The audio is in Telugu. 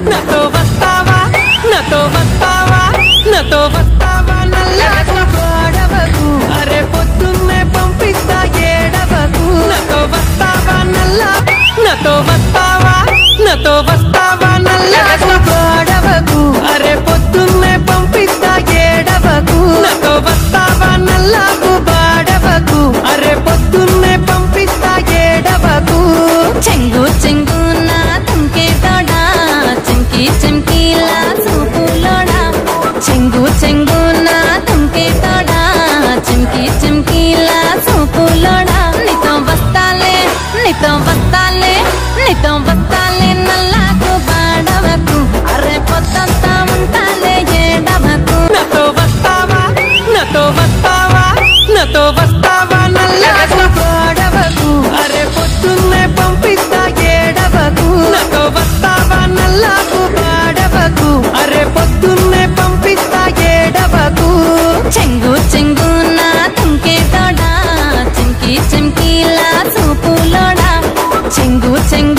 నాతో వస్తావా నాతో వస్తావా నాతో వస్తావా నల్లకు గొడవకు అరే పొద్దున్నే పంపిస్తా ఏడవకు నాతో వస్తావా నాతో వస్తావా నాతో వస్తావా నల్లకు గొడవకు అరే పొద్దున్నే పంపిస్తా ఏడవకు నాతో వస్తావా నల్లకు గొడవకు అరే పొద్దున్నే పంపిస్తా ఏడవకు చెంగు చెంగు నా తుంకే తోడా చెంకి చెంకిలా చూపులోడా చెంగు చెంగు నా తుంకే తోడా చెంకి చెంకిలా చూపులోడా నీతో వస్తాలే నీతో వస్తాలే నీతో వస్తాలే నల్లకు బాడవకు అరే పొద్దంతా ఉంటాలే ఏడవకు నాతో వస్తావా నాతో వస్తావా నాతో వస్తావా నల్లకు గొడవకు అరే పొద్దున్నే పంపిస్తా ఏడవకు నాతో వస్తావా నల్లకు గొడవకు అరే పొద్దున్నే పంపిస్తా ఏడవకు చెంగు చెంగు నా తుంకే తోడా చెంకి చెంకిలా చూపులోడా చెంగు చెంగు